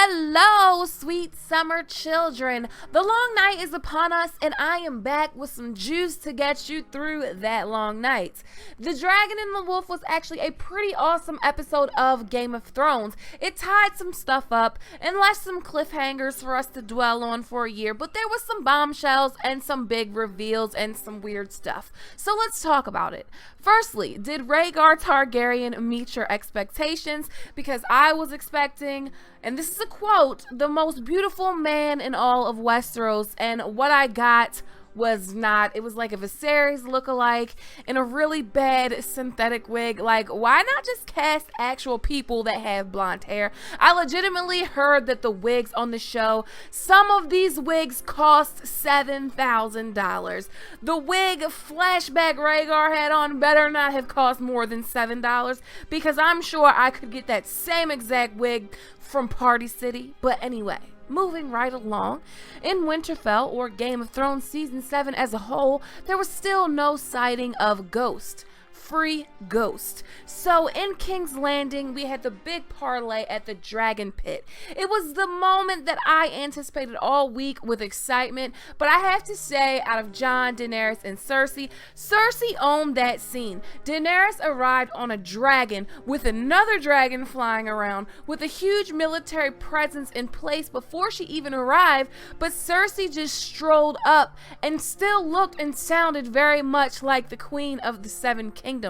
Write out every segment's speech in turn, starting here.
Hello, sweet summer children. The long night is upon us, and I am back with some juice to get you through that long night. The Dragon and the Wolf was actually a pretty awesome episode of Game of Thrones. It tied some stuff up and left some cliffhangers for us to dwell on for a year, but there was some bombshells and some big reveals and some weird stuff. So let's talk about it. Firstly, did Rhaegar Targaryen meet your expectations? Because I was expecting, and this is a quote, the most beautiful man in all of Westeros, and what I got was not. It was like a Viserys lookalike in a really bad synthetic wig. Like, why not just cast actual people that have blonde hair? I legitimately heard that the wigs on the show, some of these wigs cost $7,000. The wig flashback Rhaegar had on better not have cost more than $7, because I'm sure I could get that same exact wig from Party City. But anyway, moving right along, in Winterfell, or Game of Thrones Season 7 as a whole, there was still no sighting of Ghost. Free Ghost. So in King's Landing, we had the big parlay at the Dragon Pit. It was the moment that I anticipated all week with excitement, but I have to say, out of Jon, Daenerys, and Cersei owned that scene. Daenerys arrived on a dragon with another dragon flying around with a huge military presence in place before she even arrived, but Cersei just strolled up and still looked and sounded very much like the Queen of the Seven Kingdoms.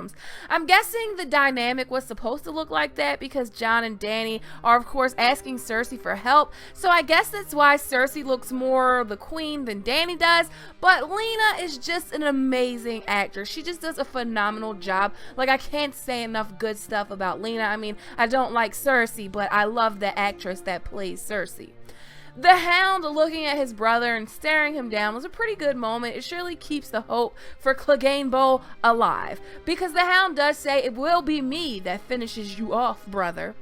I'm guessing the dynamic was supposed to look like that because Jon and Dany are of course asking Cersei for help, so I guess that's why Cersei looks more the queen than Dany does. But Lena is just an amazing actor. She just does a phenomenal job. Like, I can't say enough good stuff about Lena. I mean, I don't like Cersei, but I love the actress that plays Cersei. The Hound looking at his brother and staring him down was a pretty good moment. It surely keeps the hope for Clegane Bowl alive, because the Hound does say, "It will be me that finishes you off, brother."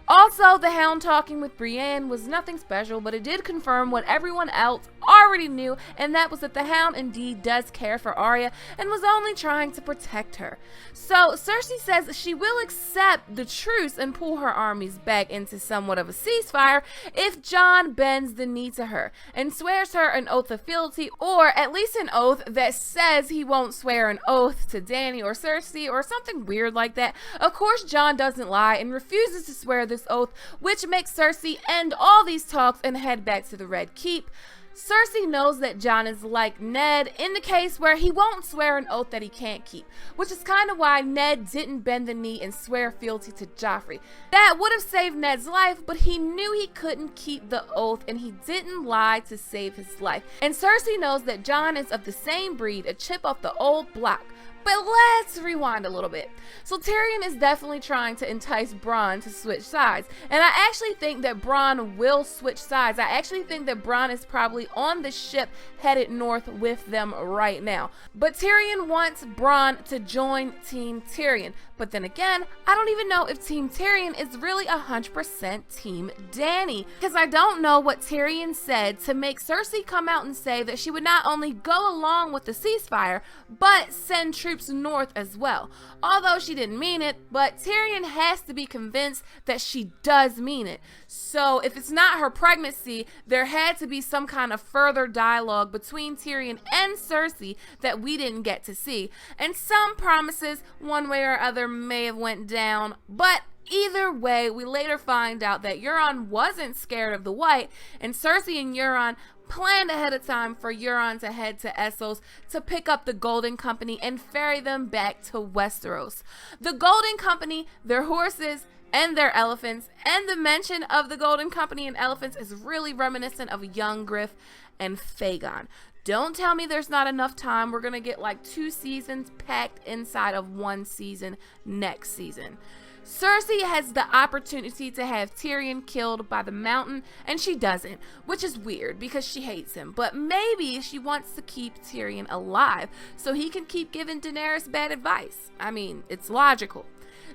Also, the Hound talking with Brienne was nothing special, but it did confirm what everyone else already knew, and that was that the Hound indeed does care for Arya and was only trying to protect her. So Cersei says she will accept the truce and pull her armies back into somewhat of a ceasefire if Jon bends the knee to her and swears her an oath of fealty, or at least an oath that says he won't swear an oath to Dany or Cersei or something weird like that. Of course, Jon doesn't lie and refuses to swear this oath, which makes Cersei end all these talks and head back to the Red Keep. Cersei knows that Jon is like Ned in the case where he won't swear an oath that he can't keep, which is kind of why Ned didn't bend the knee and swear fealty to Joffrey. That would have saved Ned's life, but he knew he couldn't keep the oath and he didn't lie to save his life. And Cersei knows that Jon is of the same breed, a chip off the old block. But let's rewind a little bit. So Tyrion is definitely trying to entice Bronn to switch sides. And I actually think that Bronn will switch sides. I actually think that Bronn is probably on the ship headed north with them right now. But Tyrion wants Bronn to join Team Tyrion. But then again, I don't even know if Team Tyrion is really 100% Team Dany, because I don't know what Tyrion said to make Cersei come out and say that she would not only go along with the ceasefire, but send troops north as well. Although she didn't mean it, but Tyrion has to be convinced that she does mean it. So if it's not her pregnancy, there had to be some kind of further dialogue between Tyrion and Cersei that we didn't get to see. And some promises, one way or other, may have went down, but either way, we later find out that Euron wasn't scared of the White, and Cersei and Euron planned ahead of time for Euron to head to Essos to pick up the Golden Company and ferry them back to Westeros. The Golden Company, their horses, and their elephants, and the mention of the Golden Company and elephants is really reminiscent of young Griff and Fagon. Don't tell me there's not enough time. We're going to get like 2 seasons packed inside of 1 season next season. Cersei has the opportunity to have Tyrion killed by the Mountain, and she doesn't, which is weird because she hates him. But maybe she wants to keep Tyrion alive so he can keep giving Daenerys bad advice. I mean, it's logical.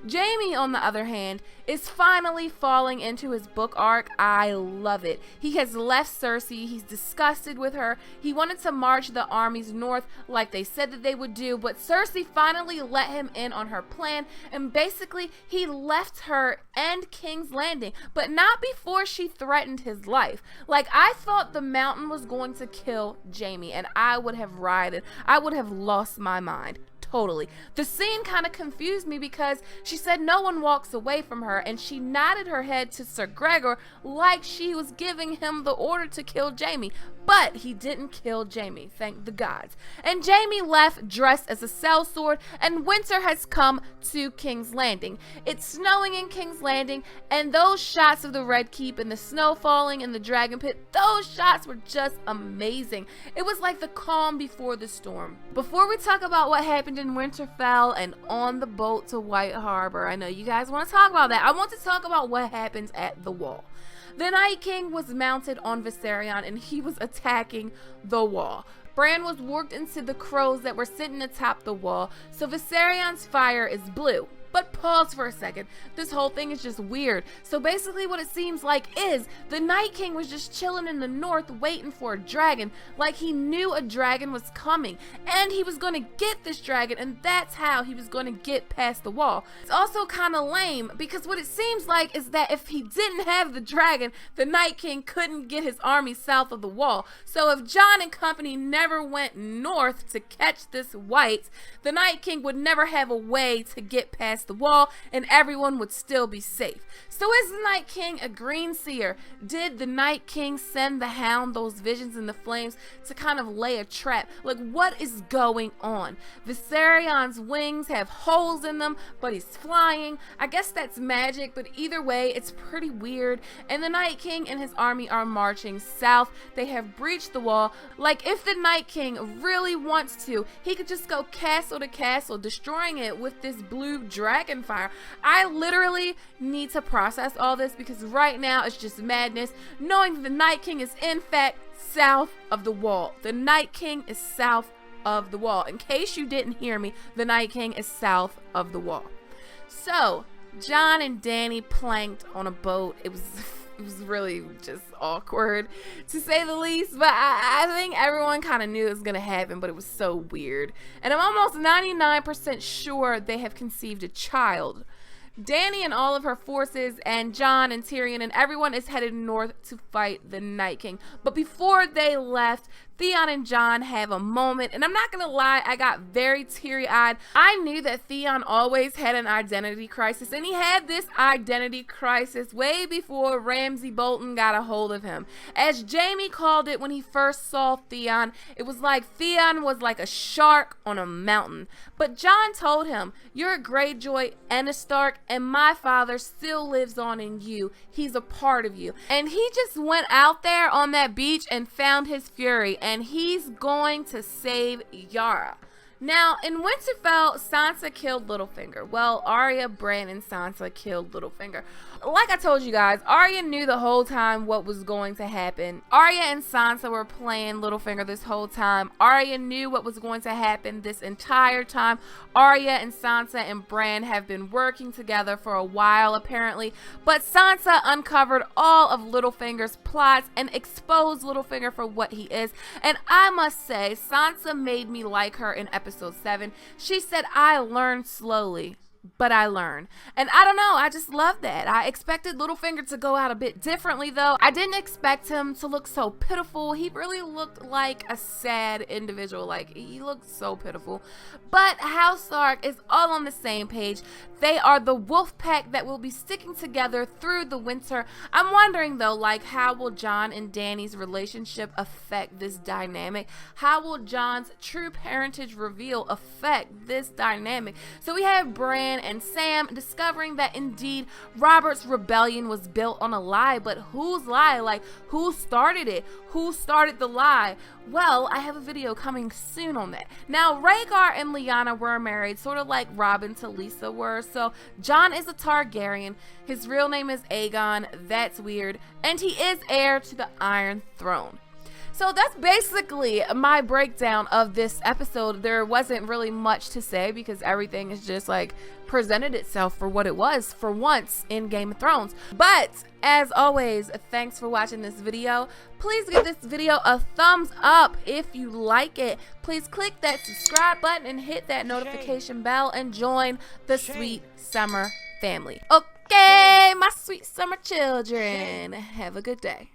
Jaime, on the other hand, is finally falling into his book arc. I love it. He has left Cersei. He's disgusted with her. He wanted to march the armies north like they said that they would do, but Cersei finally let him in on her plan, and basically he left her and King's Landing, but not before she threatened his life. Like, I thought the mountain was going to kill Jaime, and I would have rioted. I would have lost my mind. Totally. The scene kind of confused me because she said no one walks away from her, and she nodded her head to Sir Gregor like she was giving him the order to kill Jaime. But he didn't kill Jaime, thank the gods. And Jaime left dressed as a sellsword, and winter has come to King's Landing. It's snowing in King's Landing, and those shots of the Red Keep and the snow falling in the Dragon Pit, those shots were just amazing. It was like the calm before the storm. Before we talk about what happened in Winterfell and on the boat to White Harbor, I know you guys want to talk about that. I want to talk about what happens at the Wall. The Night King was mounted on Viserion, and he was attacking the Wall. Bran was warped into the crows that were sitting atop the wall, so Viserion's fire is blue. But pause for a second. This whole thing is just weird. So basically what it seems like is the Night King was just chilling in the north waiting for a dragon, like he knew a dragon was coming and he was going to get this dragon, and that's how he was going to get past the wall. It's also kind of lame because what it seems like is that if he didn't have the dragon, the Night King couldn't get his army south of the wall. So if Jon and company never went north to catch this white, the Night King would never have a way to get past the wall, and everyone would still be safe. So is the Night King a green seer? Did the Night King send the Hound those visions in the flames to kind of lay a trap? Like, what is going on? Viserion's wings have holes in them, but he's flying. I guess that's magic, but either way, it's pretty weird. And the Night King and his army are marching south. They have breached the wall. Like, if the Night King really wants to, he could just go castle to castle, destroying it with this blue dragon fire. I literally need to process all this because right now it's just madness, knowing that the Night King is in fact south of the wall. The Night King is south of the wall. In case you didn't hear me, the Night King is south of the wall. So Jon and Dany planked on a boat. It was really just awkward, to say the least, but I think everyone kind of knew it was going to happen, but it was so weird. And I'm almost 99% sure they have conceived a child. Dany and all of her forces and Jon and Tyrion and everyone is headed north to fight the Night King. But before they left, Theon and Jon have a moment, and I'm not gonna lie, I got very teary-eyed. I knew that Theon always had an identity crisis, and he had this identity crisis way before Ramsay Bolton got a hold of him. As Jaime called it when he first saw Theon, it was like Theon was like a shark on a mountain. But Jon told him, "You're a Greyjoy and a Stark, and my father still lives on in you. He's a part of you." And he just went out there on that beach and found his fury, and he's going to save Yara. Now, in Winterfell, Sansa killed Littlefinger. Well, Arya, Bran, and Sansa killed Littlefinger. Like I told you guys, Arya knew the whole time what was going to happen. Arya and Sansa were playing Littlefinger this whole time. Arya knew what was going to happen this entire time. Arya and Sansa and Bran have been working together for a while, apparently. But Sansa uncovered all of Littlefinger's plots and exposed Littlefinger for what he is. And I must say, Sansa made me like her in episode 7. She said, "I learned slowly, but I learned." And I don't know, I just love that. I expected Littlefinger to go out a bit differently though. I didn't expect him to look so pitiful. He really looked like a sad individual. Like, he looked so pitiful. But House Stark is all on the same page. They are the wolf pack that will be sticking together through the winter. I'm wondering though, like, how will Jon and Dany's relationship affect this dynamic? How will Jon's true parentage reveal affect this dynamic? So we have Bran and Sam discovering that indeed Robert's rebellion was built on a lie, but whose lie? Like, who started it? Who started the lie? Well, I have a video coming soon on that. Now, Rhaegar and Lyanna were married, sort of like Robin to Lisa were. So Jon is a Targaryen. His real name is Aegon. That's weird. And he is heir to the Iron Throne. So that's basically my breakdown of this episode. There wasn't really much to say because everything is just like presented itself for what it was for once in Game of Thrones. But as always, thanks for watching this video. Please give this video a thumbs up if you like it. Please click that subscribe button and hit that notification bell and join the Sweet Summer family. Okay, my sweet summer children, have a good day.